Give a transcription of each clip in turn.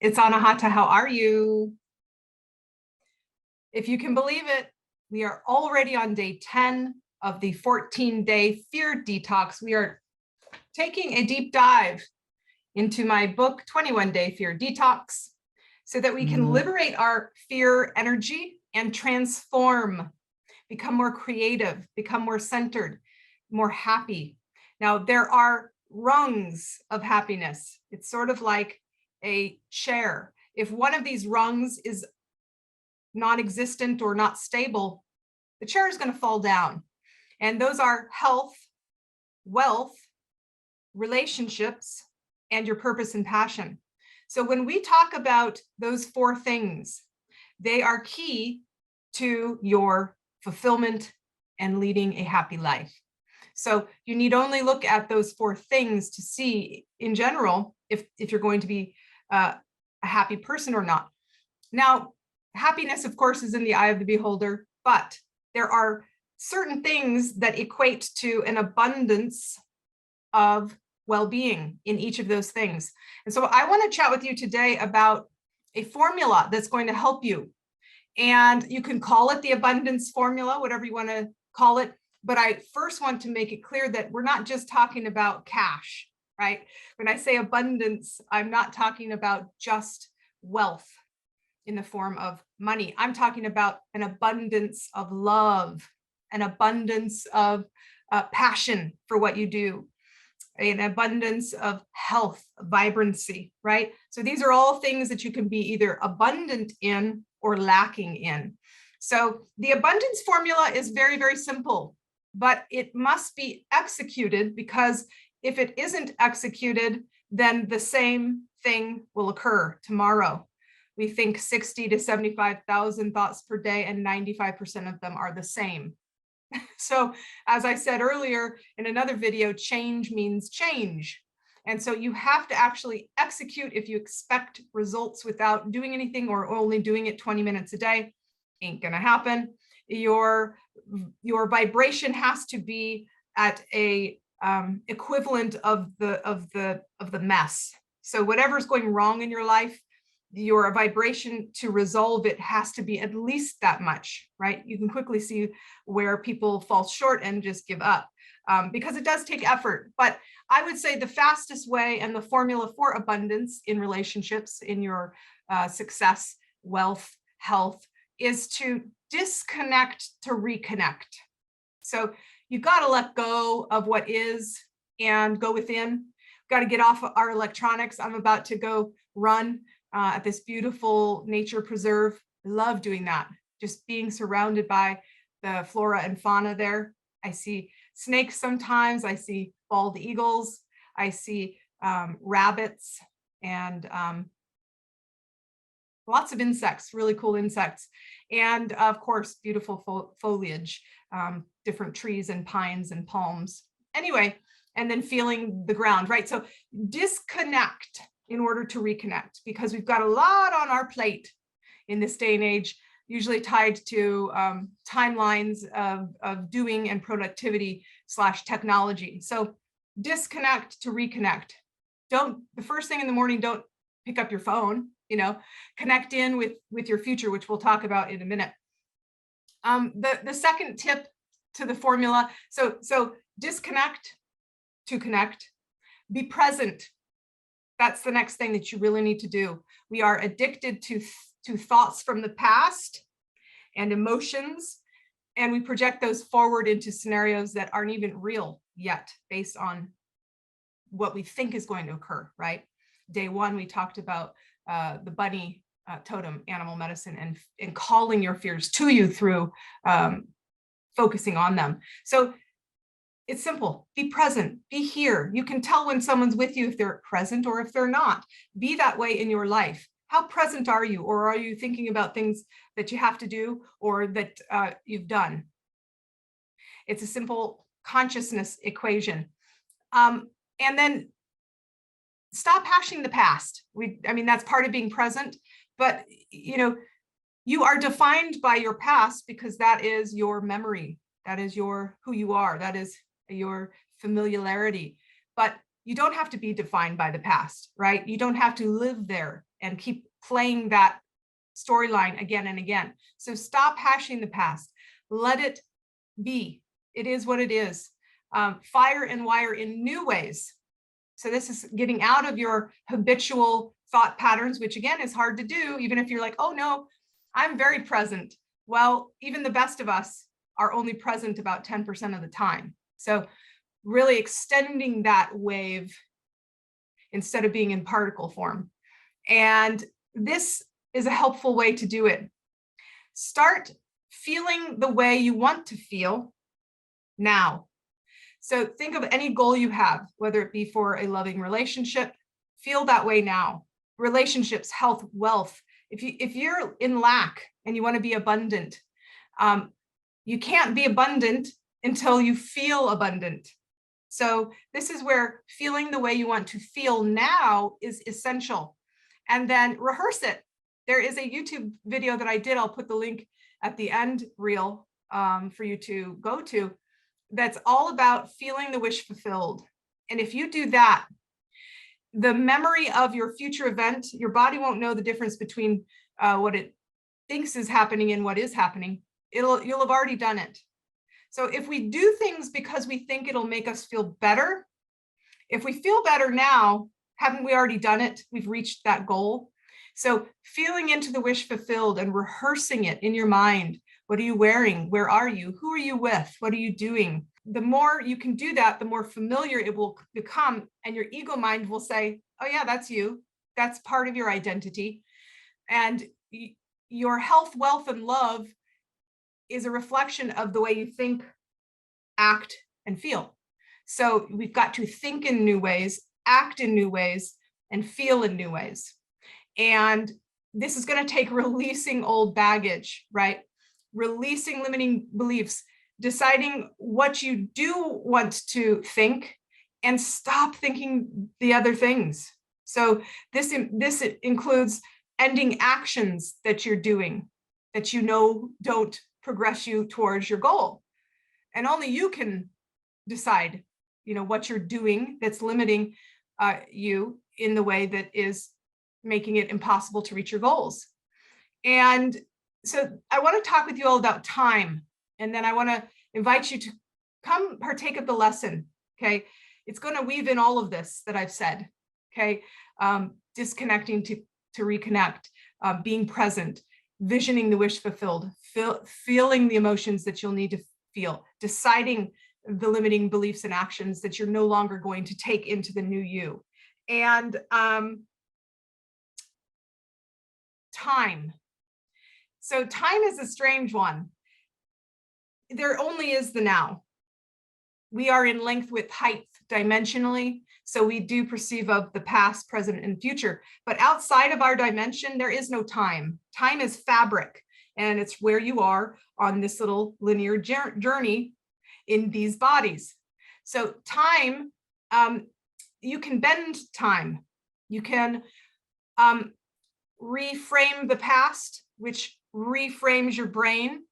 It's Anahata. How are you? If you can believe it, we are already on day 10 of the 14-day fear detox. We are taking a deep dive into my book, 21-Day Fear Detox, so that we can liberate our fear energy and transform, become more creative, become more centered, more happy. Now, there are rungs of happiness. It's sort of like a chair. If one of these rungs is non-existent or not stable, the chair is going to fall down. And those are health, wealth, relationships, and your purpose and passion. So when we talk about those four things, they are key to your fulfillment and leading a happy life. So you need only look at those four things to see in general if you're going to be a happy person or not. Now, happiness, of course, is in the eye of the beholder, but there are certain things that equate to an abundance of well-being in each of those things. And so I want to chat with you today about a formula that's going to help you. And you can call it the abundance formula, whatever you want to call it. But I first want to make it clear that we're not just talking about cash, right? When I say abundance, I'm not talking about just wealth in the form of money. I'm talking about an abundance of love, an abundance of passion for what you do, an abundance of health, vibrancy, right? So these are all things that you can be either abundant in or lacking in. So the abundance formula is very, very simple, but it must be executed, because if it isn't executed, then the same thing will occur tomorrow. We think 60 to 75,000 thoughts per day, and 95% of them are the same. So as I said earlier in another video, change means change. And so you have to actually execute. If you expect results without doing anything, or only doing it 20 minutes a day, ain't gonna happen. Your vibration has to be at a equivalent of the mess. So whatever's going wrong in your life, your vibration to resolve it has to be at least that much, right? You can quickly see where people fall short and just give up, because it does take effort. But I would say the fastest way and the formula for abundance in relationships, in your success, wealth, health, is to disconnect to reconnect. So you've got to let go of what is and go within. We've got to get off of our electronics. I'm about to go run at this beautiful nature preserve. I love doing that. Just being surrounded by the flora and fauna there. I see snakes sometimes. I see bald eagles. I see rabbits and lots of insects, really cool insects. And of course, beautiful foliage, different trees and pines and palms. Anyway, and then feeling the ground, right? So disconnect in order to reconnect, because we've got a lot on our plate in this day and age, usually tied to timelines of doing and productivity / technology. So disconnect to reconnect. The first thing in the morning, don't pick up your phone, connect in with your future, which we'll talk about in a minute. The second tip to the formula, so disconnect to connect, be present. That's the next thing that you really need to do. We are addicted to thoughts from the past and emotions, and we project those forward into scenarios that aren't even real yet, based on what we think is going to occur, right? Day one, we talked about the bunny totem, animal medicine, and calling your fears to you through focusing on them. So it's simple. Be present, be here. You can tell when someone's with you if they're present or if they're not. Be that way in your life. How present are you? Or are you thinking about things that you have to do or that you've done? It's a simple consciousness equation. And then stop hashing the past. That's part of being present, but you are defined by your past, because that is your memory. That is who you are. That is your familiarity. But you don't have to be defined by the past, right? You don't have to live there and keep playing that storyline again and again. So stop hashing the past. Let it be. It is what it is. Fire and wire in new ways. So this is getting out of your habitual thought patterns, which again is hard to do, even if you're like, oh no, I'm very present. Well, even the best of us are only present about 10% of the time. So really extending that wave instead of being in particle form. And this is a helpful way to do it. Start feeling the way you want to feel now. So think of any goal you have, whether it be for a loving relationship, feel that way now. Relationships, health, wealth. If you're in lack and you want to be abundant, you can't be abundant until you feel abundant. So this is where feeling the way you want to feel now is essential. And then rehearse it. There is a YouTube video that I did. I'll put the link at the end reel for you to go to. That's all about feeling the wish fulfilled. And if you do that, the memory of your future event, your body won't know the difference between what it thinks is happening and what is happening. You'll have already done it. So if we do things because we think it'll make us feel better, if we feel better now, haven't we already done it? We've reached that goal. So feeling into the wish fulfilled and rehearsing it in your mind. What are you wearing? Where are you? Who are you with? What are you doing? The more you can do that, the more familiar it will become. And your ego mind will say, oh yeah, that's you. That's part of your identity. And your health, wealth, and love is a reflection of the way you think, act, and feel. So we've got to think in new ways, act in new ways, and feel in new ways. And this is going to take releasing old baggage, right? Releasing limiting beliefs, deciding what you do want to think, and stop thinking the other things. So this includes ending actions that you're doing that you know don't progress you towards your goal. And only you can decide, what you're doing that's limiting you in the way that is making it impossible to reach your goals. And so I want to talk with you all about time. And then I want to invite you to come partake of the lesson. Okay. It's going to weave in all of this that I've said. Okay. Disconnecting to reconnect, being present, visioning the wish fulfilled, feeling the emotions that you'll need to feel, deciding the limiting beliefs and actions that you're no longer going to take into the new you. And time. So time is a strange one. There only is the now. We are in length, width, height dimensionally. So we do perceive of the past, present, and future. But outside of our dimension, there is no time. Time is fabric, and it's where you are on this little linear journey in these bodies. So time, you can bend time. You can reframe the past, which reframes your brain.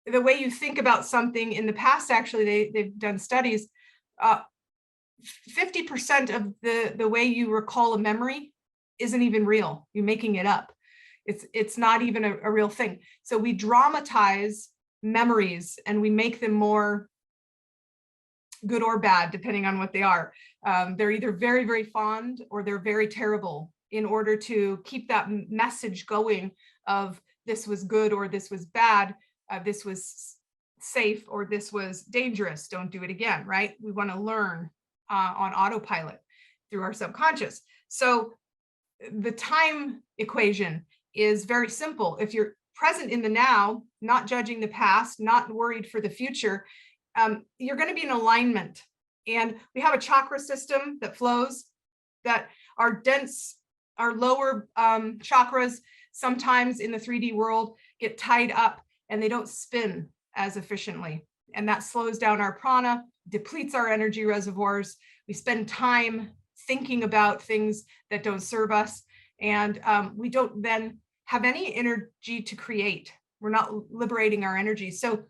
The way you think about something in the past, actually, they've done studies, 50% of the way you recall a memory isn't even real. You're making it up. It's not even a real thing. So we dramatize memories and we make them more good or bad, depending on what they are. They're either very, very fond or they're very terrible in order to keep that message going of this was good or this was bad, this was safe or this was dangerous, don't do it again, right? We want to learn on autopilot through our subconscious. So the time equation is very simple. If you're present in the now, not judging the past, not worried for the future, you're going to be in alignment. And we have a chakra system that flows, that are dense, our lower chakras sometimes in the 3D world get tied up and they don't spin as efficiently. And that slows down our prana, depletes our energy reservoirs. We spend time thinking about things that don't serve us. And we don't then have any energy to create. We're not liberating our energy. So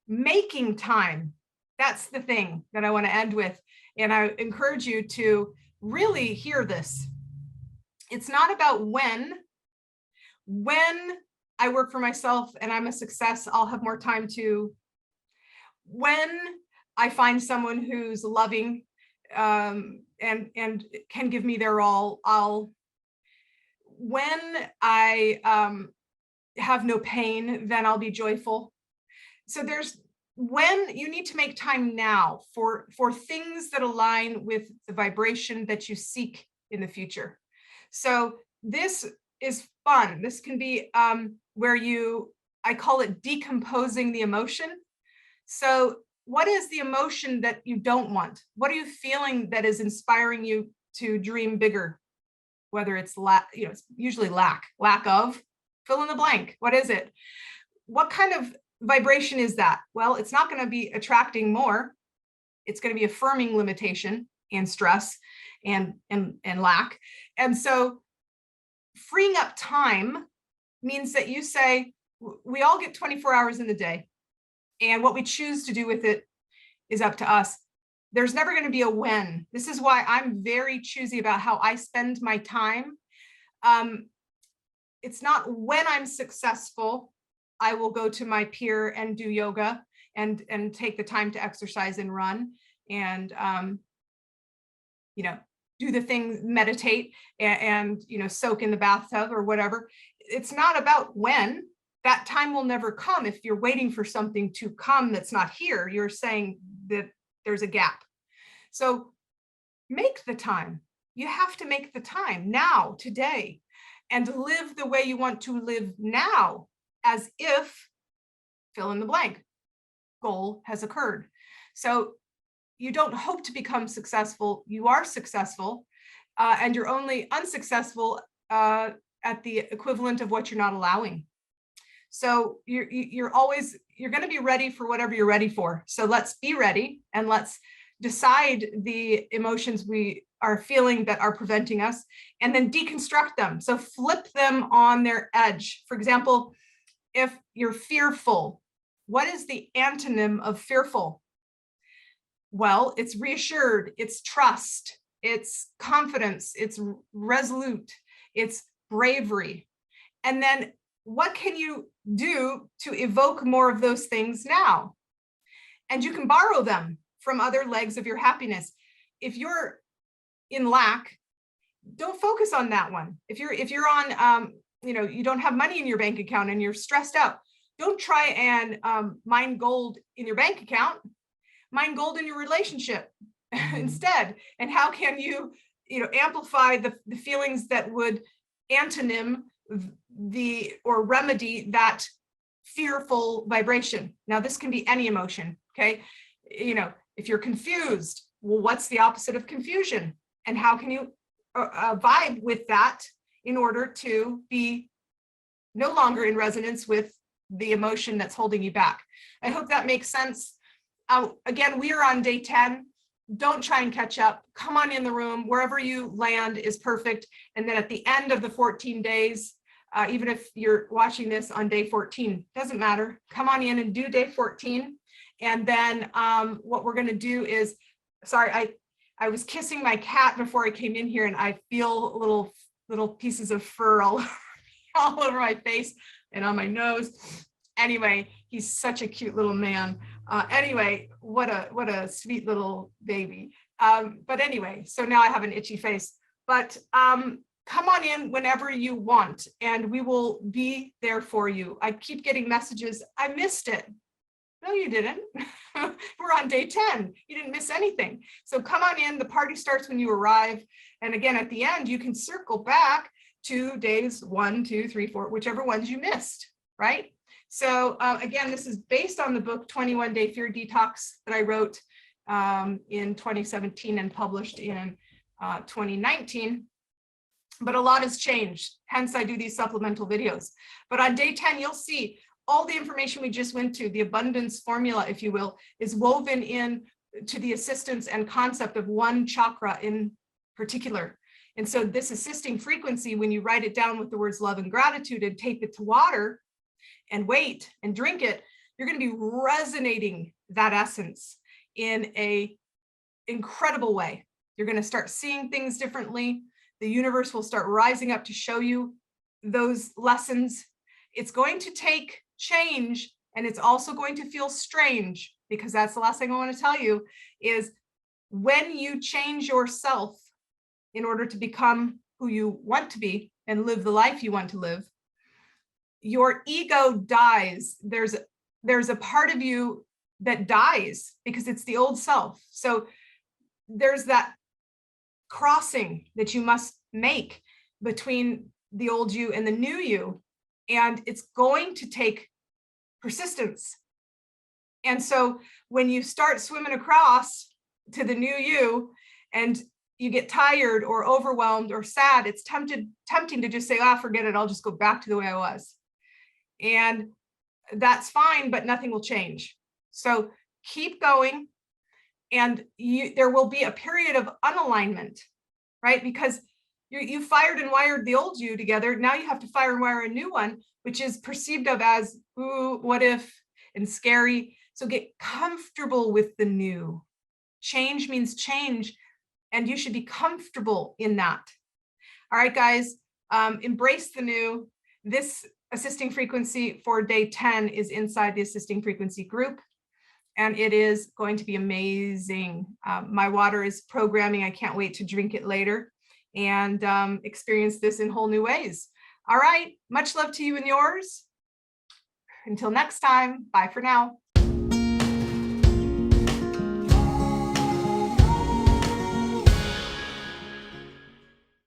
making time, that's the thing that I want to end with. And I encourage you to really hear this. It's not about when. When I work for myself and I'm a success, I'll have more time to. When I find someone who's loving and can give me their all, I'll. When I have no pain, then I'll be joyful. So there's when you need to make time now for things that align with the vibration that you seek in the future. So this is fun. This can be where I call it decomposing the emotion. So what is the emotion that you don't want? What are you feeling that is inspiring you to dream bigger? Whether it's it's usually lack of, fill in the blank. What is it? What kind of vibration is that? Well, it's not going to be attracting more. It's going to be affirming limitation and stress and lack. And so freeing up time means that you say, we all get 24 hours in the day. And what we choose to do with it is up to us. There's never going to be a when. This is why I'm very choosy about how I spend my time. It's not when I'm successful, I will go to my pier and do yoga and take the time to exercise and run and, do the things, meditate and soak in the bathtub or whatever. It's not about when. That time will never come. If you're waiting for something to come that's not here, you're saying that there's a gap. So make the time. You have to make the time now, today, and live the way you want to live now, as if, fill in the blank, goal has occurred. So you don't hope to become successful. You are successful, and you're only unsuccessful at the equivalent of what you're not allowing. So you're going to be ready for whatever you're ready for. So let's be ready and let's decide the emotions we are feeling that are preventing us and then deconstruct them. So flip them on their edge. For example, if you're fearful, what is the antonym of fearful? Well, it's reassured, it's trust, it's confidence, it's resolute, it's bravery. And then what can you do to evoke more of those things now? And you can borrow them from other legs of your happiness. If you're in lack, don't focus on that one. If you're on, you don't have money in your bank account and you're stressed out, don't try and mine gold in your bank account. Mine gold in your relationship instead. And how can you, amplify the feelings that would antonym or remedy that fearful vibration? Now, this can be any emotion, okay? If you're confused, well, what's the opposite of confusion? And how can you vibe with that in order to be no longer in resonance with the emotion that's holding you back? I hope that makes sense. Again, we are on day 10. Don't try and catch up. Come on in the room. Wherever you land is perfect. And then at the end of the 14 days, even if you're watching this on day 14, doesn't matter. Come on in and do day 14. And then what we're going to do is, sorry, I was kissing my cat before I came in here and I feel little pieces of fur all over my face and on my nose. Anyway, he's such a cute little man. Anyway, what a sweet little baby. But anyway, so now I have an itchy face. But come on in whenever you want, and we will be there for you. I keep getting messages, I missed it. No, you didn't. We're on day 10. You didn't miss anything. So come on in. The party starts when you arrive. And again, at the end, you can circle back to days 1, 2, 3, 4, whichever ones you missed, right? So again, this is based on the book 21 Day Fear Detox that I wrote in 2017 and published in 2019. But a lot has changed. Hence, I do these supplemental videos. But on day 10, you'll see all the information we just went to, the abundance formula, if you will, is woven in to the assistance and concept of one chakra in particular. And so this assisting frequency, when you write it down with the words love and gratitude and take it to water and wait and drink it, you're going to be resonating that essence in a incredible way. You're going to start seeing things differently. The universe will start rising up to show you those lessons. It's going to take change, and it's also going to feel strange, because that's the last thing I want to tell you is when you change yourself in order to become who you want to be and live the life you want to live, your ego dies. There's a part of you that dies because it's the old self. So there's that crossing that you must make between the old you and the new you. And it's going to take persistence. And so when you start swimming across to the new you and you get tired or overwhelmed or sad, it's tempting to just say, forget it, I'll just go back to the way I was. And that's fine, but nothing will change. So keep going. And there will be a period of unalignment, right? Because you fired and wired the old you together. Now you have to fire and wire a new one, which is perceived of as, ooh, what if, and scary. So get comfortable with the new. Change means change, and you should be comfortable in that. All right, guys, embrace the new. This assisting frequency for day 10 is inside the assisting frequency group, and it is going to be amazing. My water is programming. I can't wait to drink it later and experience this in whole new ways. All right, much love to you and yours. Until next time, bye for now.